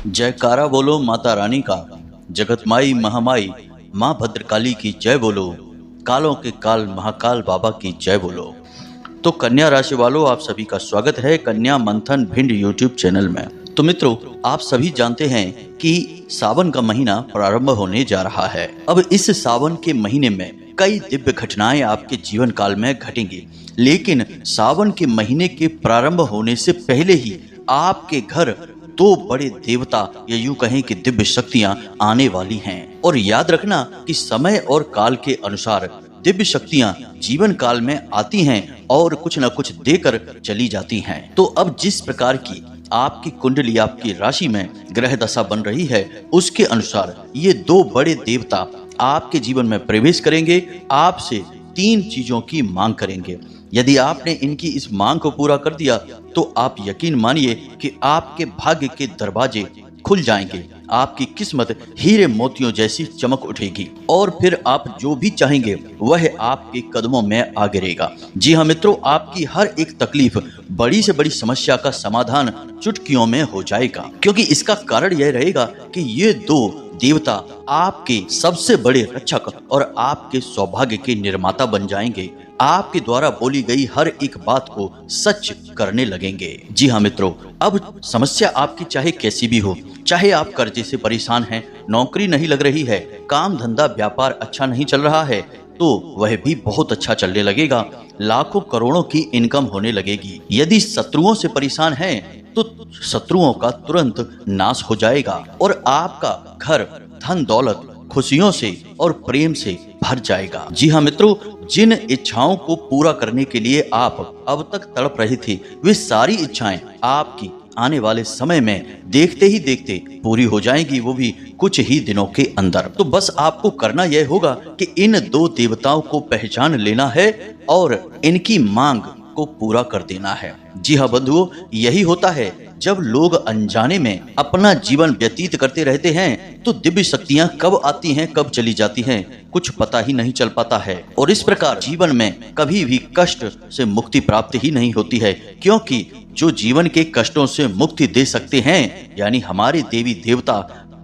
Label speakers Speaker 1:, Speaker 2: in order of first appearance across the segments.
Speaker 1: जयकारा बोलो माता रानी का, जगत माई महामाई माँ भद्रकाली की जय बोलो, कालों के काल महाकाल बाबा की जय बोलो। तो कन्या राशि वालों, आप सभी का स्वागत है कन्या मंथन भिंड यूट्यूब चैनल में। तो मित्रों, आप सभी जानते हैं कि सावन का महीना प्रारंभ होने जा रहा है। अब इस सावन के महीने में कई दिव्य घटनाएं आपके जीवन काल में घटेंगी, लेकिन सावन के महीने के प्रारंभ होने से पहले ही आपके घर दो बड़े देवता या यूं कहें कि दिव्य शक्तियां आने वाली हैं। और याद रखना कि समय और काल के अनुसार दिव्य शक्तियां जीवन काल में आती हैं और कुछ न कुछ देकर चली जाती हैं। तो अब जिस प्रकार की आपकी कुंडली, आपकी राशि में ग्रह दशा बन रही है, उसके अनुसार ये दो बड़े देवता आपके जीवन में प्रवेश करेंगे, आपसे 3 चीजों की मांग करेंगे। यदि आपने इनकी इस मांग को पूरा कर दिया तो आप यकीन मानिए कि आपके भाग्य के दरवाजे खुल जाएंगे, आपकी किस्मत हीरे मोतियों जैसी चमक उठेगी और फिर आप जो भी चाहेंगे वह आपके कदमों में आ गिरेगा। जी हाँ मित्रों, आपकी हर एक तकलीफ, बड़ी से बड़ी समस्या का समाधान चुटकियों में हो जाएगा, क्योंकि इसका कारण यह रहेगा कि ये दो देवता आपके सबसे बड़े रक्षक और आपके सौभाग्य के निर्माता बन जाएंगे। आपके द्वारा बोली गई हर एक बात को सच करने लगेंगे। जी हाँ मित्रों, अब समस्या आपकी चाहे कैसी भी हो, चाहे आप कर्जे से परेशान हैं, नौकरी नहीं लग रही है, काम धंधा व्यापार अच्छा नहीं चल रहा है, तो वह भी बहुत अच्छा चलने लगेगा, लाखों करोड़ों की इनकम होने लगेगी। यदि शत्रुओं से परेशान हैं तो शत्रुओं का तुरंत नाश हो जाएगा और आपका घर धन दौलत, खुशियों से और प्रेम से भर जाएगा। जी हाँ मित्रों, जिन इच्छाओं को पूरा करने के लिए आप अब तक तड़प रहे थे, वे सारी इच्छाएं आपकी आने वाले समय में देखते ही देखते पूरी हो जाएंगी, वो भी कुछ ही दिनों के अंदर। तो बस आपको करना यह होगा कि इन दो देवताओं को पहचान लेना है और इनकी मांग को पूरा कर देना है। जी हाँ बंधुओं, यही होता है जब लोग अनजाने में अपना जीवन व्यतीत करते रहते हैं तो दिव्य शक्तियां कब आती हैं कब चली जाती हैं कुछ पता ही नहीं चल पाता है, और इस प्रकार जीवन में कभी भी कष्ट से मुक्ति प्राप्त ही नहीं होती है, क्योंकि जो जीवन के कष्टों से मुक्ति दे सकते हैं यानी हमारे देवी देवता,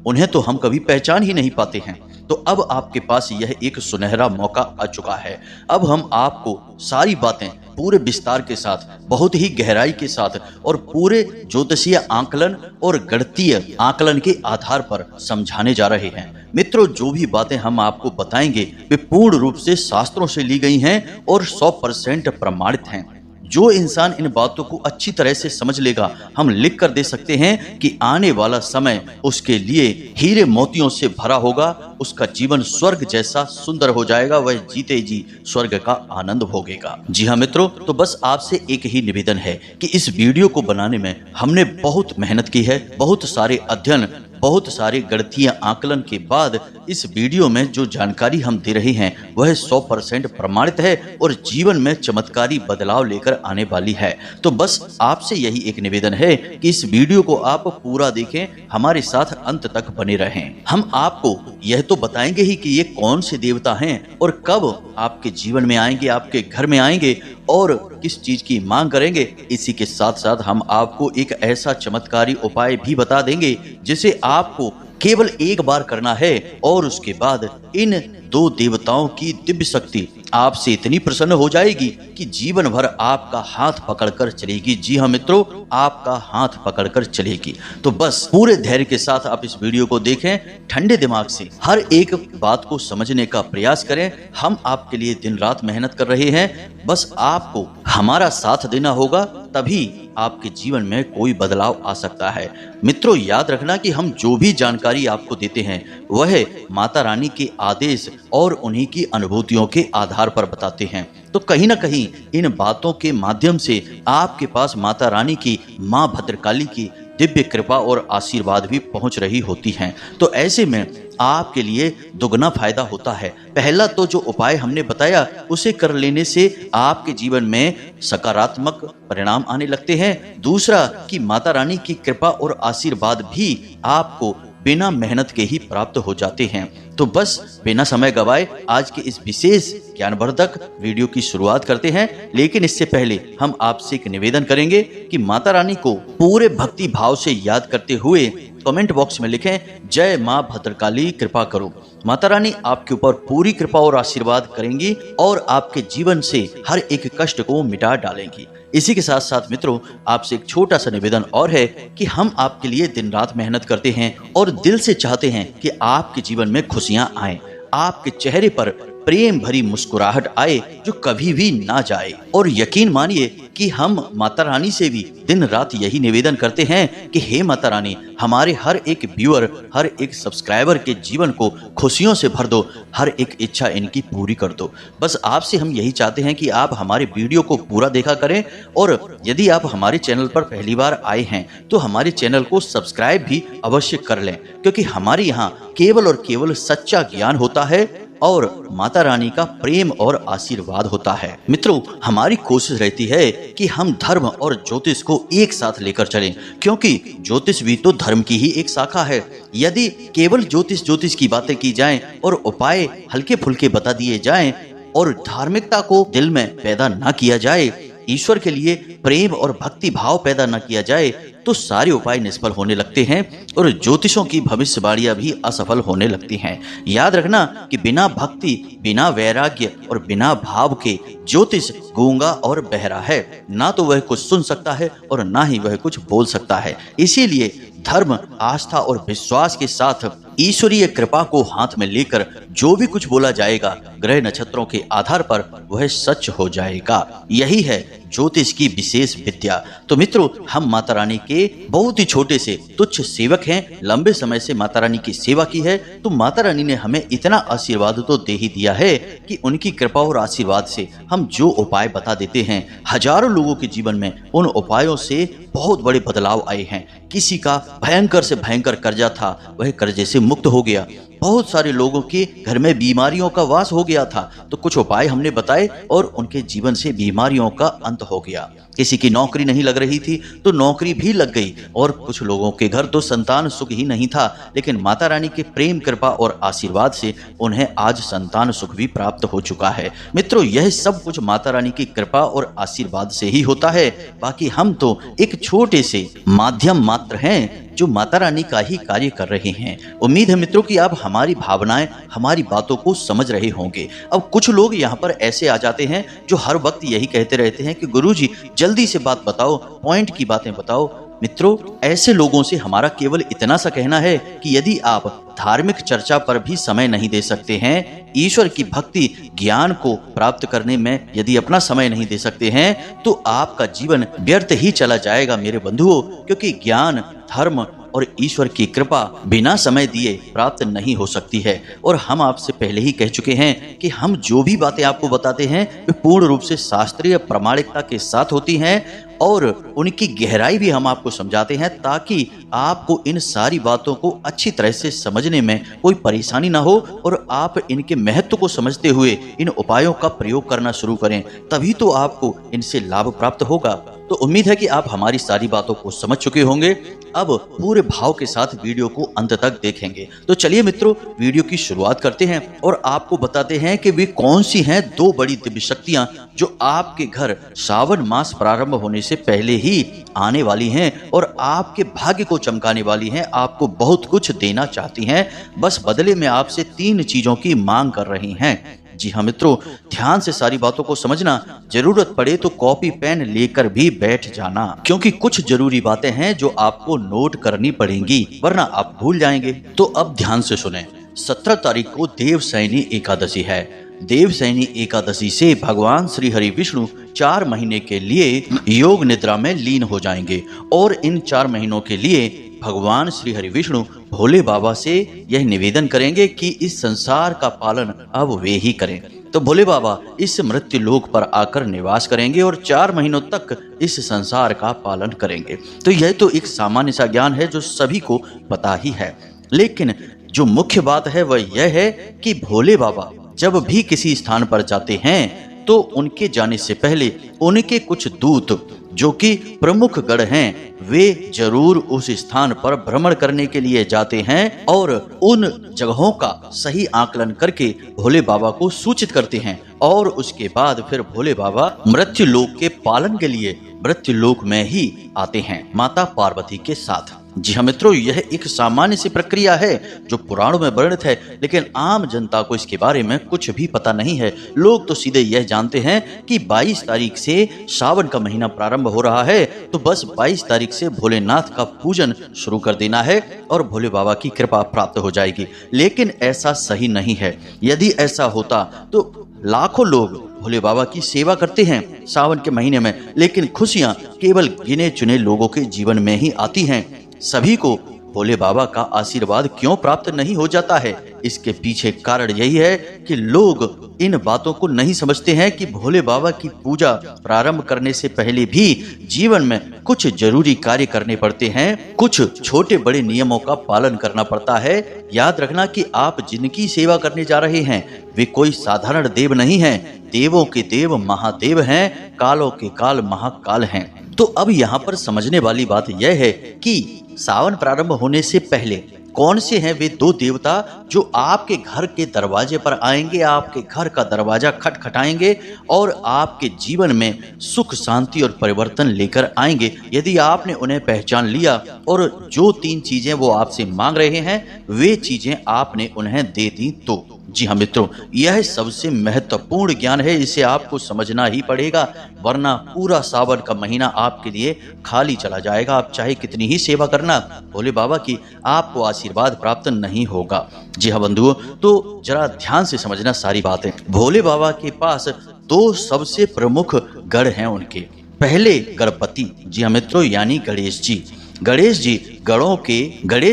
Speaker 1: उन्हें तो हम कभी पहचान ही नहीं पाते हैं। तो अब आपके पास यह एक सुनहरा मौका आ चुका है। अब हम आपको सारी बातें पूरे विस्तार के साथ, बहुत ही गहराई के साथ और पूरे ज्योतिषीय आकलन और गणितीय आकलन के आधार पर समझाने जा रहे हैं। मित्रों, जो भी बातें हम आपको बताएंगे वे पूर्ण रूप से शास्त्रों से ली गई हैं और 100% प्रमाणित हैं। जो इंसान इन बातों को अच्छी तरह से समझ लेगा, हम लिख कर दे सकते हैं कि आने वाला समय उसके लिए हीरे मोतियों से भरा होगा, उसका जीवन स्वर्ग जैसा सुंदर हो जाएगा, वह जीते जी स्वर्ग का आनंद भोगेगा। जी हाँ मित्रों, तो बस आपसे एक ही निवेदन है कि इस वीडियो को बनाने में हमने बहुत मेहनत की है, बहुत सारे अध्ययन, बहुत सारे गणितीय आकलन के बाद इस वीडियो में जो जानकारी हम दे रहे हैं वह 100% प्रमाणित है और जीवन में चमत्कारी बदलाव लेकर आने वाली है। तो बस आपसे यही एक निवेदन है कि इस वीडियो को आप पूरा देखें, हमारे साथ अंत तक बने रहें। हम आपको यह तो बताएंगे ही कि ये कौन से देवता हैं और कब आपके जीवन में आएंगे, आपके घर में आएंगे और किस चीज की मांग करेंगे। इसी के साथ साथ हम आपको एक ऐसा चमत्कारी उपाय भी बता देंगे जिसे आपको केवल एक बार करना है और उसके बाद इन दो देवताओं की दिव्य शक्ति आपसे इतनी प्रसन्न हो जाएगी कि जीवन भर आपका हाथ पकड़कर चलेगी। जी हाँ मित्रों, आपका हाथ पकड़कर चलेगी। तो बस पूरे धैर्य के साथ आप इस वीडियो को देखें, ठंडे दिमाग से हर एक बात को समझने का प्रयास करें। हम आपके लिए दिन रात मेहनत कर रहे हैं, बस आपको हमारा साथ देना होगा, तभी आपके जीवन में कोई बदलाव आ सकता है। मित्रों, याद रखना कि हम जो भी जानकारी आपको देते हैं वह माता रानी के आदेश और उन्हीं की अनुभूतियों के आधार पर बताते हैं। तो कहीं ना कहीं इन बातों के माध्यम से आपके पास माता रानी की, माँ भद्रकाली की दिव्य कृपा और आशीर्वाद भी पहुंच रही होती हैं। तो ऐसे में आपके लिए दुगना फायदा होता है। पहला तो जो उपाय हमने बताया उसे कर लेने से आपके जीवन में सकारात्मक परिणाम आने लगते हैं। दूसरा कि माता रानी की कृपा और आशीर्वाद भी आपको बिना मेहनत के ही प्राप्त हो जाते हैं। तो बस बिना समय गवाए आज के इस विशेष ज्ञानवर्धक वीडियो की शुरुआत करते हैं। लेकिन इससे पहले हम आपसे एक निवेदन करेंगे कि माता रानी को पूरे भक्ति भाव से याद करते हुए कमेंट बॉक्स में लिखें, जय माँ भद्रकाली कृपा करो। माता रानी आपके ऊपर पूरी कृपा और आशीर्वाद करेंगी और आपके जीवन से हर एक कष्ट को मिटा डालेंगी। इसी के साथ साथ मित्रों, आपसे एक छोटा सा निवेदन और है कि हम आपके लिए दिन रात मेहनत करते हैं और दिल से चाहते हैं कि आपके जीवन में खुशियां आए, आपके चेहरे पर प्रेम भरी मुस्कुराहट आए जो कभी भी ना जाए। और यकीन मानिए कि हम माता रानी से भी दिन रात यही निवेदन करते हैं कि हे माता रानी, हमारे हर एक व्यूअर, हर एक सब्सक्राइबर के जीवन को खुशियों से भर दो, हर एक इच्छा इनकी पूरी कर दो। बस आपसे हम यही चाहते हैं कि आप हमारे वीडियो को पूरा देखा करें और यदि आप हमारे चैनल पर पहली बार आए हैं तो हमारे चैनल को सब्सक्राइब भी अवश्य कर लें, क्योंकि हमारे यहाँ केवल और केवल सच्चा ज्ञान होता है और माता रानी का प्रेम और आशीर्वाद होता है। मित्रों, हमारी कोशिश रहती है कि हम धर्म और ज्योतिष को एक साथ लेकर चलें, क्योंकि ज्योतिष भी तो धर्म की ही एक शाखा है। यदि केवल ज्योतिष की बातें की जाएं और उपाय हल्के फुल्के बता दिए जाएं और धार्मिकता को दिल में पैदा न किया जाए, ईश्वर के लिए प्रेम और भक्ति भाव पैदा न किया जाए, तो सारे उपाय निष्फल होने लगते हैं और ज्योतिषों की भविष्यवाणियां भी असफल होने लगती हैं। याद रखना कि बिना भक्ति, बिना वैराग्य और बिना भाव के ज्योतिष गूंगा और बहरा है। ना तो वह कुछ सुन सकता है और ना ही वह कुछ बोल सकता है। इसीलिए धर्म, आस्था और विश्वास के साथ ईश्वरीय कृपा को हाथ में लेकर जो भी कुछ बोला जाएगा ग्रह नक्षत्रों के आधार पर वह सच हो जाएगा। यही है ज्योतिष की विशेष विद्या। तो मित्रों, हम माता रानी के बहुत ही छोटे से तुच्छ सेवक हैं। लंबे समय से माता रानी की सेवा की है तो माता रानी ने हमें इतना आशीर्वाद तो दे ही दिया है कि उनकी कृपा और आशीर्वाद से हम जो उपाय बता देते हैं, हजारों लोगों के जीवन में उन उपायों से बहुत बड़े बदलाव आए हैं। किसी का भयंकर से भयंकर कर्जा था, वह कर्जे से मुक्त हो गया। बहुत सारे लोगों के घर में बीमारियों का वास हो गया था, तो कुछ उपाय हमने बताए और उनके जीवन से बीमारियों का अंत हो गया। किसी की नौकरी नहीं लग रही थी तो नौकरी भी लग गई और कुछ लोगों के घर तो संतान सुख ही नहीं था, लेकिन माता रानी के प्रेम, कृपा और आशीर्वाद से उन्हें आज संतान सुख भी प्राप्त हो चुका है। मित्रों, यह सब कुछ माता रानी की कृपा और आशीर्वाद से ही होता है। बाकी हम तो एक छोटे से माध्यम मात्र हैं जो माता रानी का ही कार्य कर रहे हैं। उम्मीद है मित्रों कि आप हमारी भावनाएं, हमारी बातों को समझ रहे होंगे। अब कुछ लोग यहाँ पर ऐसे आ जाते हैं जो हर वक्त यही कहते रहते हैं कि गुरुजी जल्दी से बात बताओ, पॉइंट की बातें बताओ। मित्रों, ऐसे लोगों से हमारा केवल इतना सा कहना है कि यदि आप धार्मिक चर्चा पर भी समय नहीं दे सकते हैं, ईश्वर की भक्ति ज्ञान को प्राप्त करने में यदि अपना समय नहीं दे सकते हैं, तो आपका जीवन व्यर्थ ही चला जाएगा मेरे बंधुओं, क्योंकि ज्ञान, धर्म और ईश्वर की कृपा बिना समय दिए प्राप्त नहीं हो सकती है। और हम आपसे पहले ही कह चुके हैं कि हम जो भी बातें आपको बताते हैं वे पूर्ण रूप से शास्त्रीय प्रामाणिकता के साथ होती हैं और उनकी गहराई भी हम आपको समझाते हैं, ताकि आपको इन सारी बातों को अच्छी तरह से समझने में कोई परेशानी ना हो और आप इनके महत्व को समझते हुए इन उपायों का प्रयोग करना शुरू करें। तभी तो आपको इनसे लाभ प्राप्त होगा। तो उम्मीद है कि आप हमारी सारी बातों को समझ चुके होंगे। अब पूरे भाव के साथ वीडियो को अंत तक देखेंगे। तो चलिए मित्रों, वीडियो की शुरुआत करते हैं और आपको बताते हैं कि वे कौन सी हैं दो बड़ी दिव्य शक्तियां जो आपके घर श्रावण मास प्रारंभ होने से पहले ही आने वाली हैं और आपके भाग्य को चमकाने वाली हैं, आपको बहुत कुछ देना चाहती हैं। बस बदले में आपसे 3 चीजों की मांग कर रही हैं। जी हाँ मित्रों, ध्यान से सारी बातों को समझना, जरूरत पड़े तो कॉपी पेन लेकर भी बैठ जाना, क्योंकि कुछ जरूरी बातें हैं जो आपको नोट करनी पड़ेंगी, वरना आप भूल जाएंगे। तो अब ध्यान से सुने। 17 तारीख को देवशयनी एकादशी है। देवशयनी एकादशी से भगवान श्री हरि विष्णु 4 महीने के लिए योग निद्रा में लीन हो जाएंगे और इन 4 महीनों के लिए भगवान श्री हरि विष्णु भोले बाबा से यह निवेदन करेंगे कि इस संसार का पालन अब वे ही करें। तो भोले बाबा इस मृत्यु लोक पर आकर निवास करेंगे और 4 महीनों तक इस संसार का पालन करेंगे। तो यह तो एक सामान्य सा ज्ञान है जो सभी को पता ही है, लेकिन जो मुख्य बात है वह यह है कि भोले बाबा जब भी किसी स्थान पर जाते हैं तो उनके जाने से पहले उनके कुछ दूत जो कि प्रमुख गढ़ हैं, वे जरूर उस स्थान पर भ्रमण करने के लिए जाते हैं और उन जगहों का सही आकलन करके भोले बाबा को सूचित करते हैं और उसके बाद फिर भोले बाबा मृत्यु लोक के पालन के लिए मृत्यु लोक में ही आते हैं माता पार्वती के साथ। जी हाँ मित्रों, यह एक सामान्य सी प्रक्रिया है जो पुराणों में वर्णित है, लेकिन आम जनता को इसके बारे में कुछ भी पता नहीं है। लोग तो सीधे यह जानते हैं कि 22 तारीख से सावन का महीना प्रारंभ हो रहा है, तो बस 22 तारीख से भोलेनाथ का पूजन शुरू कर देना है और भोले बाबा की कृपा प्राप्त हो जाएगी। लेकिन ऐसा सही नहीं है। यदि ऐसा होता तो लाखों लोग भोले बाबा की सेवा करते हैं सावन के महीने में, लेकिन खुशियां केवल गिने चुने लोगों के जीवन में ही आती हैं। सभी को भोले बाबा का आशीर्वाद क्यों प्राप्त नहीं हो जाता है? इसके पीछे कारण यही है कि लोग इन बातों को नहीं समझते हैं कि भोले बाबा की पूजा प्रारंभ करने से पहले भी जीवन में कुछ जरूरी कार्य करने पड़ते हैं, कुछ छोटे बड़े नियमों का पालन करना पड़ता है। याद रखना कि आप जिनकी सेवा करने जा रहे हैं वे कोई साधारण देव नहीं हैं, देवों के देव महादेव हैं, कालों के काल महाकाल हैं। तो अब यहाँ पर समझने वाली बात यह है कि सावन प्रारंभ होने से पहले कौन से हैं वे 2 देवता जो आपके घर के दरवाजे पर आएंगे, आपके घर का दरवाजा खटखटाएंगे और आपके जीवन में सुख शांति और परिवर्तन लेकर आएंगे। यदि आपने उन्हें पहचान लिया और जो 3 चीजें वो आपसे मांग रहे हैं वे चीजें आपने उन्हें दे दी तो। जी हाँ मित्रों, यह सबसे महत्वपूर्ण ज्ञान है, इसे आपको समझना ही पड़ेगा, वरना पूरा सावन का महीना आपके लिए खाली चला जाएगा। आप चाहे कितनी ही सेवा करना भोले बाबा की, आपको आशीर्वाद प्राप्त नहीं होगा। जी हाँ बंधुओं, तो जरा ध्यान से समझना सारी बातें। भोले बाबा के पास 2 सबसे प्रमुख गढ़ हैं उनके। पहले गणपति, जी हाँ मित्रों, यानी गणेश जी। गणेश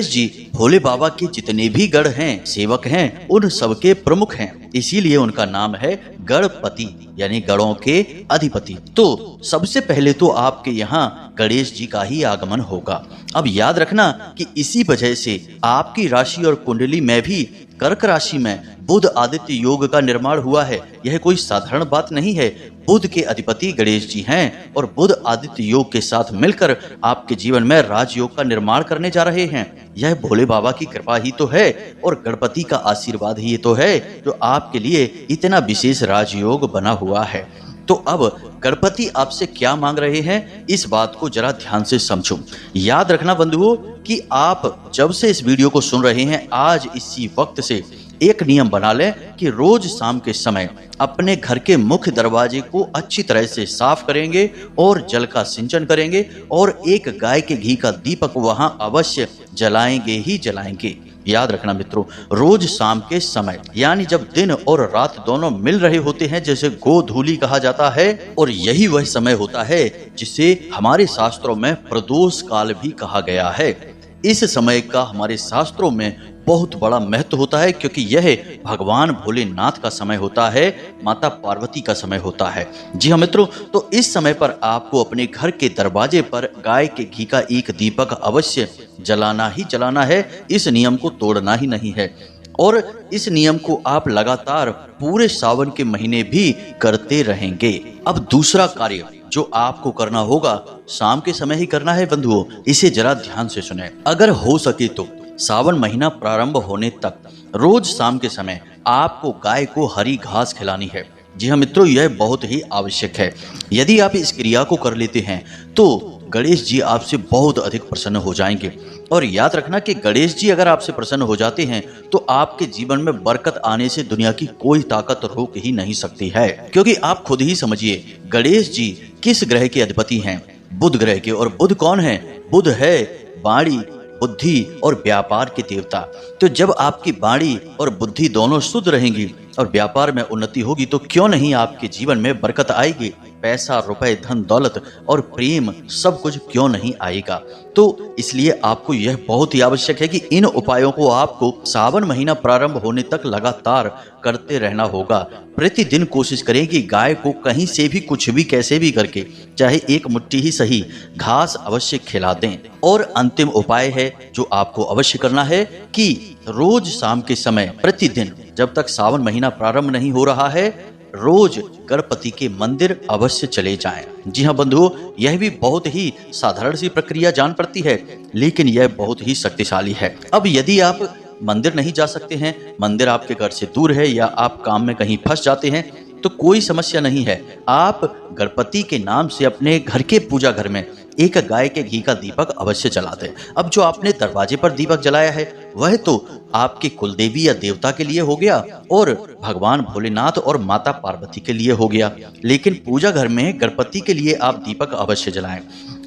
Speaker 1: जी भोले बाबा के जितने भी गढ़ हैं, सेवक हैं, उन सबके प्रमुख हैं, इसीलिए उनका नाम है गणपति, यानी गणों के अधिपति। तो सबसे पहले तो आपके यहाँ गणेश जी का ही आगमन होगा। अब याद रखना कि इसी वजह से आपकी राशि और कुंडली में भी कर्क राशि में बुध आदित्य योग का निर्माण हुआ है। यह कोई साधारण बात नहीं है। बुध के अधिपति गणेश जी हैं और बुध आदित्य योग के साथ मिलकर आपके जीवन में राजयोग का निर्माण करने जा रहे हैं। यह भोले बाबा की कृपा ही तो है और गणपति का आशीर्वाद ही तो है जो आपके लिए इतना विशेष राजयोग बना हुआ है। तो अब गणपति आपसे क्या मांग रहे हैं, इस बात को जरा ध्यान से समझो। याद रखना बंधुओं कि आप जब से इस वीडियो को सुन रहे हैं, आज इसी वक्त से एक नियम बना लें कि रोज शाम के समय अपने घर के मुख्य दरवाजे को अच्छी तरह से साफ करेंगे और जल का सिंचन करेंगे और एक गाय के घी का दीपक वहां अवश्य जलाएंगे ही जलाएंगे। याद रखना मित्रों, रोज शाम के समय, यानी जब दिन और रात दोनों मिल रहे होते हैं, जैसे गोधूली कहा जाता है, और यही वह समय होता है जिसे हमारे शास्त्रों में प्रदोष काल भी कहा गया है। इस समय का हमारे शास्त्रों में बहुत बड़ा महत्व होता है, क्योंकि यह भगवान भोलेनाथ का समय होता है, माता पार्वती का समय होता है। जी हाँ मित्रों, तो इस समय पर आपको अपने घर के दरवाजे पर गाय के घी का एक दीपक अवश्य जलाना ही जलाना है। इस नियम को तोड़ना ही नहीं है और इस नियम को आप लगातार पूरे सावन के महीने भी करते रहेंगे। अब दूसरा कार्य जो आपको करना होगा, शाम के समय ही करना है बंधुओं, इसे जरा ध्यान से सुने। अगर हो सके तो सावन महीना प्रारंभ होने तक रोज शाम के समय आपको गाय को हरी घास खिलानी है। जी हाँ मित्रों, यह बहुत ही आवश्यक है। यदि आप इस क्रिया को कर लेते हैं तो गणेश जी आपसे बहुत अधिक प्रसन्न हो जाएंगे। और याद रखना कि गणेश जी अगर आपसे प्रसन्न हो जाते हैं तो आपके जीवन में बरकत आने से दुनिया की कोई ताकत रोक ही नहीं सकती है। क्योंकि आप खुद ही समझिए, गणेश जी किस ग्रह के अधिपति हैं? बुध ग्रह के। और बुध कौन है? बुध है वाणी, बुद्धि और व्यापार के देवता। तो जब आपकी वाणी और बुद्धि दोनों शुद्ध रहेंगी और व्यापार में उन्नति होगी तो क्यों नहीं आपके जीवन में बरकत आएगी। पैसा, रुपए, धन दौलत और प्रेम सब कुछ क्यों नहीं आएगा। तो इसलिए आपको यह बहुत ही आवश्यक है कि इन उपायों को आपको सावन महीना प्रारंभ होने तक लगातार करते रहना होगा। प्रतिदिन कोशिश करें कि गाय को कहीं से भी कुछ भी कैसे भी करके, चाहे एक मुट्ठी ही सही, घास अवश्य खिला दें। और अंतिम उपाय है जो आपको अवश्य करना है कि रोज शाम के समय प्रतिदिन, जब तक सावन महीना प्रारंभ नहीं हो रहा है, रोज गणपति के मंदिर अवश्य चले जाएं। जी हाँ बंधुओं, यह भी बहुत ही साधारण सी प्रक्रिया जान पड़ती है, लेकिन यह बहुत ही शक्तिशाली है। अब यदि आप मंदिर नहीं जा सकते हैं, मंदिर आपके घर से दूर है या आप काम में कहीं फंस जाते हैं, तो कोई समस्या नहीं है। आप गणपति के नाम से अपने घर के पूजा घर में एक गाय के घी का दीपक अवश्य जला दें। अब जो आपने दरवाजे पर दीपक जलाया है वह तो आपके कुलदेवी या देवता के लिए हो गया और भगवान भोलेनाथ और माता पार्वती के लिए हो गया, लेकिन पूजा घर में गणपति के लिए आप दीपक अवश्य जलाएं।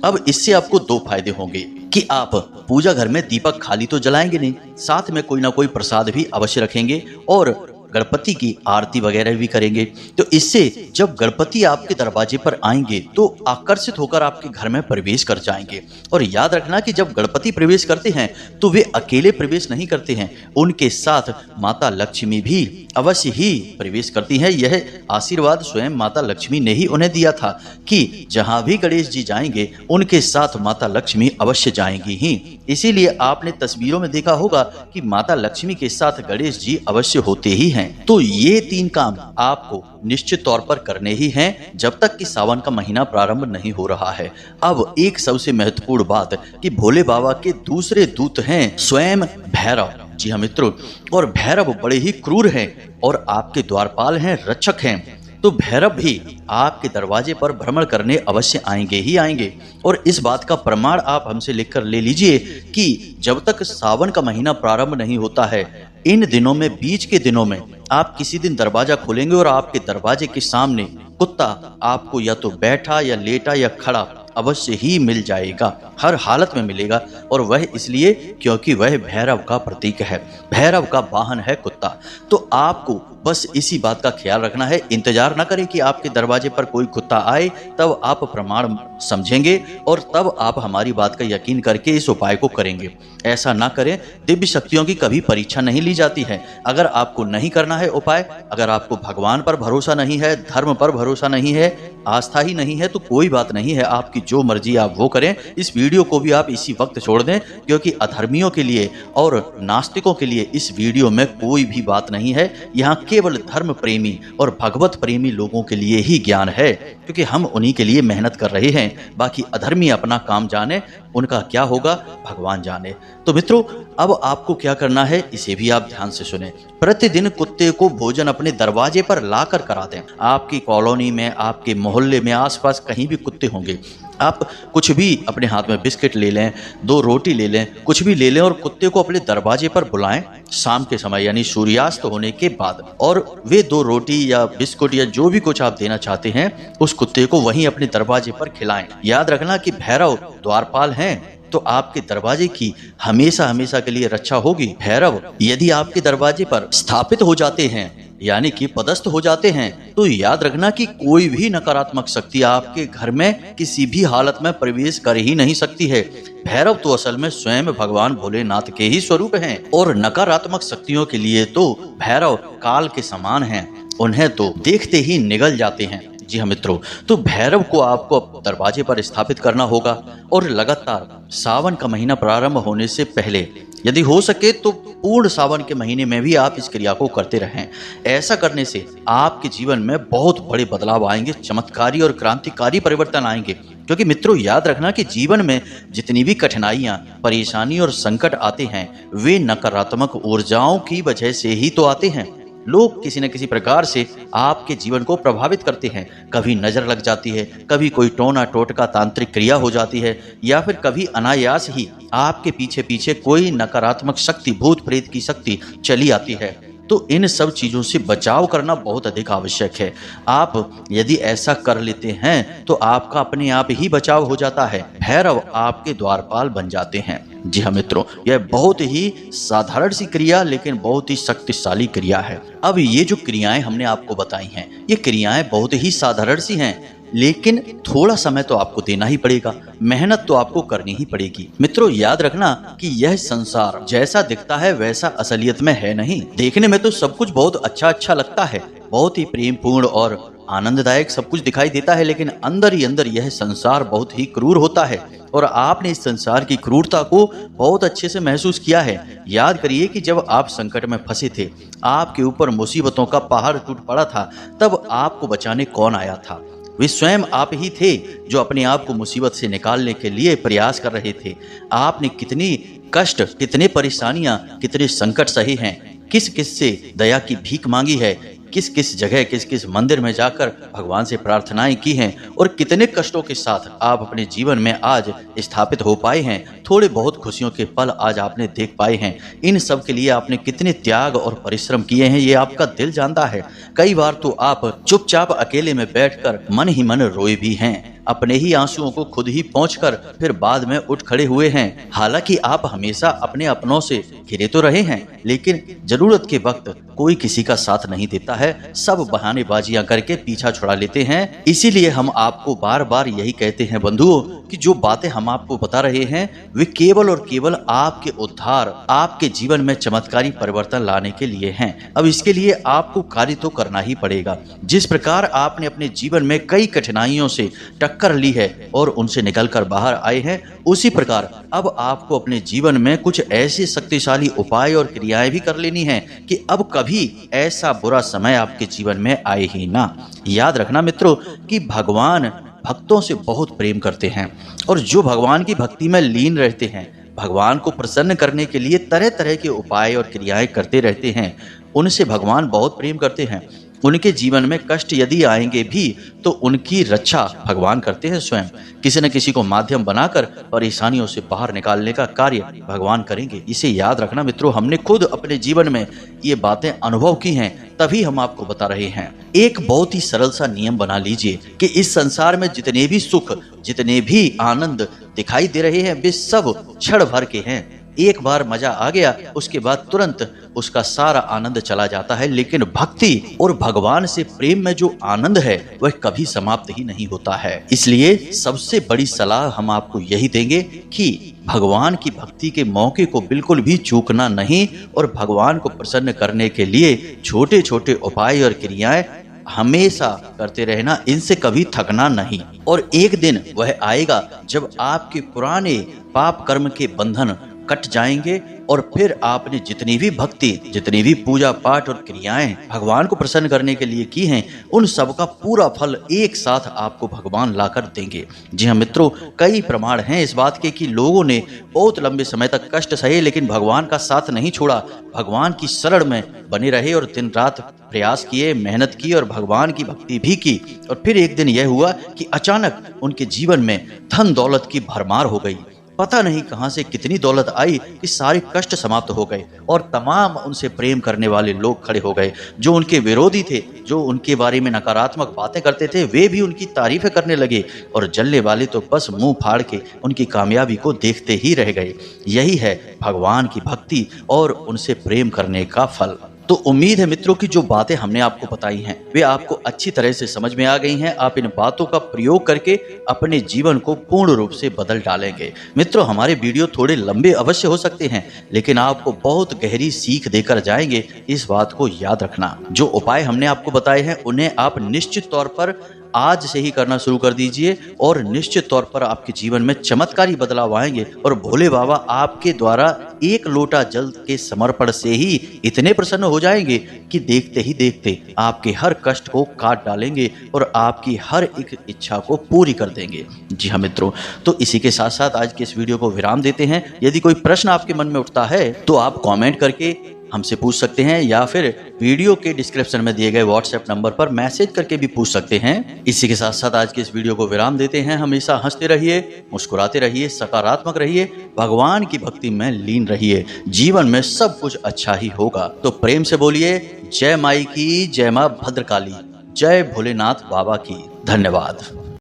Speaker 1: अब इससे आपको दो फायदे होंगे कि आप पूजा घर में दीपक खाली तो जलाएंगे नहीं, साथ में कोई ना कोई प्रसाद भी अवश्य रखेंगे और गणपति की आरती वगैरह भी करेंगे। तो इससे जब गणपति आपके दरवाजे पर आएंगे तो आकर्षित होकर आपके घर में प्रवेश कर जाएंगे। और याद रखना कि जब गणपति प्रवेश करते हैं तो वे अकेले प्रवेश नहीं करते हैं, उनके साथ माता लक्ष्मी भी अवश्य ही प्रवेश करती हैं। यह आशीर्वाद स्वयं माता लक्ष्मी ने ही उन्हें दिया था कि जहां भी गणेश जी जाएंगे उनके साथ माता लक्ष्मी अवश्य जाएंगी ही। इसीलिए आपने तस्वीरों में देखा होगा कि माता लक्ष्मी के साथ गणेश जी अवश्य होते ही हैं। तो ये तीन काम आपको निश्चित तौर पर करने ही हैं जब तक कि सावन का महीना प्रारंभ नहीं हो रहा है। अब एक सबसे महत्वपूर्ण बात कि भोले बाबा के दूसरे दूत हैं स्वयं भैरव। जी हाँ मित्रों, और भैरव बड़े ही क्रूर हैं और आपके द्वारपाल हैं, रक्षक हैं। तो भैरव भी आपके दरवाजे पर भ्रमण करने अवश्य आएंगे ही आएंगे। और इस बात का प्रमाण आप हमसे लिखकर ले लीजिए कि जब तक सावन का महीना प्रारंभ नहीं होता है, इन दिनों में, बीच के दिनों में आप किसी दिन दरवाजा खोलेंगे और आपके दरवाजे के सामने कुत्ता आपको या तो बैठा या लेटा या खड़ा अवश्य ही मिल जाएगा, हर हालत में मिलेगा। और वह इसलिए क्योंकि वह भैरव का प्रतीक है, भैरव का वाहन है कुत्ता। तो आपको बस इसी बात का ख्याल रखना है, इंतजार न करें कि आपके दरवाजे पर कोई कुत्ता आए तब आप प्रमाण समझेंगे और तब आप हमारी बात का यकीन करके इस उपाय को करेंगे। ऐसा ना करें, दिव्य शक्तियों की कभी परीक्षा नहीं ली जाती है। अगर आपको नहीं करना है उपाय, अगर आपको भगवान पर भरोसा नहीं है, धर्म पर भरोसा नहीं है, आस्था ही नहीं है, तो कोई बात नहीं है, आपकी जो मर्जी आप वो करें। इस वीडियो को भी आप इसी वक्त छोड़ दें, क्योंकि अधर्मियों के लिए और नास्तिकों के लिए इस वीडियो में कोई भी बात नहीं है। यहाँ केवल धर्म प्रेमी और भगवत प्रेमी लोगों के लिए ही ज्ञान है, क्योंकि हम उन्हीं के लिए मेहनत कर रहे हैं। बाकी अधर्मी अपना काम जाने, उनका क्या होगा भगवान जाने। तो मित्रों, अब आपको क्या करना है इसे भी आप ध्यान से सुने। प्रतिदिन कुत्ते को भोजन अपने दरवाजे पर लाकर करा दें। आपकी कॉलोनी में, आपके मोहल्ले में, आसपास कहीं भी कुत्ते होंगे, आप कुछ भी अपने हाथ में, बिस्किट ले लें, 2 रोटी ले लें, कुछ भी ले लें और कुत्ते को अपने दरवाजे पर बुलाएं शाम के समय, यानी सूर्यास्त होने के बाद। और वे 2 रोटी या बिस्कुट या जो भी कुछ आप देना चाहते हैं उस कुत्ते को वहीं अपने दरवाजे पर खिलाएं। याद रखना कि भैरव द्वारपाल हैं, तो आपके दरवाजे की हमेशा हमेशा के लिए रक्षा होगी। भैरव यदि आपके दरवाजे पर स्थापित हो जाते हैं, यानी कि पदस्थ हो जाते हैं, तो याद रखना कि कोई भी नकारात्मक शक्ति आपके घर में किसी भी हालत में प्रवेश कर ही नहीं सकती है। भैरव तो असल में स्वयं भगवान भोलेनाथ के ही स्वरूप हैं और नकारात्मक शक्तियों के लिए तो भैरव काल के समान हैं, उन्हें तो देखते ही निगल जाते हैं। जी हाँ मित्रों, तो भैरव को आपको दरवाजे पर स्थापित करना होगा और लगातार सावन का महीना प्रारंभ होने से पहले, यदि हो सके तो पूर्ण सावन के महीने में भी आप इस क्रिया को करते रहें। ऐसा करने से आपके जीवन में बहुत बड़े बदलाव आएंगे, चमत्कारी और क्रांतिकारी परिवर्तन आएंगे। क्योंकि मित्रों, याद रखना कि जीवन में जितनी भी कठिनाइयां, परेशानी और संकट आते हैं, वे नकारात्मक ऊर्जाओं की वजह से ही तो आते हैं। लोग किसी न किसी प्रकार से आपके जीवन को प्रभावित करते हैं। कभी नजर लग जाती है, कभी कोई टोना टोटका तांत्रिक क्रिया हो जाती है, या फिर कभी अनायास ही आपके पीछे पीछे कोई नकारात्मक शक्ति, भूत प्रेत की शक्ति चली आती है। तो इन सब चीज़ों से बचाव करना बहुत अधिक आवश्यक है। आप यदि ऐसा कर लेते हैं तो आपका अपने आप ही बचाव हो जाता है, भैरव आपके द्वारपाल बन जाते हैं। जी हाँ मित्रों, यह बहुत ही साधारण सी क्रिया लेकिन बहुत ही शक्तिशाली क्रिया है। अब ये जो क्रियाएं हमने आपको बताई हैं, ये क्रियाएं बहुत ही साधारण सी हैं, लेकिन थोड़ा समय तो आपको देना ही पड़ेगा, मेहनत तो आपको करनी ही पड़ेगी। मित्रों, याद रखना कि यह संसार जैसा दिखता है वैसा असलियत में है नहीं। देखने में तो सब कुछ बहुत अच्छा अच्छा लगता है, बहुत ही प्रेमपूर्ण और आनंददायक सब कुछ दिखाई देता है, लेकिन अंदर ही अंदर यह संसार बहुत ही क्रूर होता है और आपने इस संसार की क्रूरता को बहुत अच्छे से महसूस किया है। याद करिए कि जब आप संकट में फंसे थे, आपके ऊपर मुसीबतों का पहाड़ टूट पड़ा था, तब आपको बचाने कौन आया था? वे स्वयं आप ही थे जो अपने आप को मुसीबत से निकालने के लिए प्रयास कर रहे थे। आपने कितनी कष्ट, कितने परेशानियां, कितने संकट सहे हैं, किस किस से दया की भीख मांगी है, किस किस जगह, किस किस मंदिर में जाकर भगवान से प्रार्थनाएं की हैं और कितने कष्टों के साथ आप अपने जीवन में आज स्थापित हो पाए हैं। थोड़े बहुत खुशियों के पल आज आपने देख पाए हैं। इन सब के लिए आपने कितने त्याग और परिश्रम किए हैं, ये आपका दिल जानता है। कई बार तो आप चुपचाप अकेले में बैठकर मन ही मन रोए भी हैं, अपने ही आंसुओं को खुद ही पोंछकर फिर बाद में उठ खड़े हुए हैं। हालांकि आप हमेशा अपने अपनों से घिरे तो रहे हैं, लेकिन जरूरत के वक्त कोई किसी का साथ नहीं देता है, सब बहानेबाजियां करके पीछा छुड़ा लेते हैं। इसीलिए हम आपको बार बार यही कहते हैं बंधुओं कि जो बातें हम आपको बता रहे हैं वे केवल और केवल आपके उद्धार, आपके जीवन में चमत्कारी परिवर्तन लाने के लिए हैं। अब इसके लिए आपको कार्य तो करना ही पड़ेगा। जिस प्रकार आपने अपने जीवन में कई कठिनाइयों से टक्कर ली है और उनसे निकलकर बाहर आए हैं, उसी प्रकार अब आपको अपने जीवन में कुछ ऐसे शक्तिशाली उपाय और क्रियाएं भी कर लेनी है कि अब कभी ऐसा बुरा समय आपके जीवन में आए ही ना। याद रखना मित्रों कि भगवान भक्तों से बहुत प्रेम करते हैं और जो भगवान की भक्ति में लीन रहते हैं, भगवान को प्रसन्न करने के लिए तरह तरह के उपाय और क्रियाएं करते रहते हैं, उनसे भगवान बहुत प्रेम करते हैं। उनके जीवन में कष्ट यदि आएंगे भी तो उनकी रक्षा भगवान करते हैं स्वयं। किसी न किसी को माध्यम बनाकर परेशानियों से बाहर निकालने का कार्य भगवान करेंगे। इसे याद रखना मित्रों, हमने खुद अपने जीवन में ये बातें अनुभव की हैं, तभी हम आपको बता रहे हैं। एक बहुत ही सरल सा नियम बना लीजिए कि इस संसार में जितने भी सुख, जितने भी आनंद दिखाई दे रहे हैं वे सब क्षण भर के हैं। एक बार मजा आ गया, उसके बाद तुरंत उसका सारा आनंद चला जाता है, लेकिन भक्ति और भगवान से प्रेम में जो आनंद है वह कभी समाप्त ही नहीं होता है। इसलिए सबसे बड़ी सलाह हम आपको यही देंगे कि भगवान की भक्ति के मौके को बिल्कुल भी चूकना नहीं और भगवान को प्रसन्न करने के लिए छोटे छोटे उपाय और क्रियाएं हमेशा करते रहना, इनसे कभी थकना नहीं। और एक दिन वह आएगा जब आपके पुराने पाप कर्म के बंधन कट जाएंगे और फिर आपने जितनी भी भक्ति, जितनी भी पूजा पाठ और क्रियाएं भगवान को प्रसन्न करने के लिए की हैं, उन सब का पूरा फल एक साथ आपको भगवान लाकर देंगे। जी हाँ मित्रों, कई प्रमाण हैं इस बात के कि लोगों ने बहुत लंबे समय तक कष्ट सहे लेकिन भगवान का साथ नहीं छोड़ा, भगवान की शरण में बने रहे और दिन रात प्रयास किए, मेहनत की और भगवान की भक्ति भी की। और फिर एक दिन यह हुआ कि अचानक उनके जीवन में धन दौलत की भरमार हो गई। पता नहीं कहां से कितनी दौलत आई कि सारे कष्ट समाप्त हो गए और तमाम उनसे प्रेम करने वाले लोग खड़े हो गए। जो उनके विरोधी थे, जो उनके बारे में नकारात्मक बातें करते थे, वे भी उनकी तारीफें करने लगे और जलने वाले तो बस मुंह फाड़ के उनकी कामयाबी को देखते ही रह गए। यही है भगवान की भक्ति और उनसे प्रेम करने का फल। तो उम्मीद है मित्रों की जो बातें हमने आपको बताई हैं वे आपको अच्छी तरह से समझ में आ गई हैं। आप इन बातों का प्रयोग करके अपने जीवन को पूर्ण रूप से बदल डालेंगे। मित्रों, हमारे वीडियो थोड़े लंबे अवश्य हो सकते हैं लेकिन आपको बहुत गहरी सीख देकर जाएंगे, इस बात को याद रखना। जो उपाय हमने आपको बताए हैं उन्हें आप निश्चित तौर पर आज से ही करना शुरू कर दीजिए और निश्चित तौर पर आपके जीवन में चमत्कारी बदलाव आएंगे और भोले बाबा आपके द्वारा एक लोटा जल के समर्पण से ही इतने प्रसन्न हो जाएंगे कि देखते ही देखते आपके हर कष्ट को काट डालेंगे और आपकी हर एक इच्छा को पूरी कर देंगे। जी हाँ मित्रों, तो इसी के साथ साथ आज के इस वीडियो को विराम देते हैं। यदि कोई प्रश्न आपके मन में उठता है तो आप कमेंट करके हमसे पूछ सकते हैं या फिर वीडियो के डिस्क्रिप्शन में दिए गए व्हाट्सएप नंबर पर मैसेज करके भी पूछ सकते हैं। इसी के साथ साथ आज के इस वीडियो को विराम देते हैं। हमेशा हंसते रहिए, मुस्कुराते रहिए, सकारात्मक रहिए, भगवान की भक्ति में लीन रहिए, जीवन में सब कुछ अच्छा ही होगा। तो प्रेम से बोलिए जय माई की, जय माँ भद्रकाली, जय भोलेनाथ बाबा की। धन्यवाद।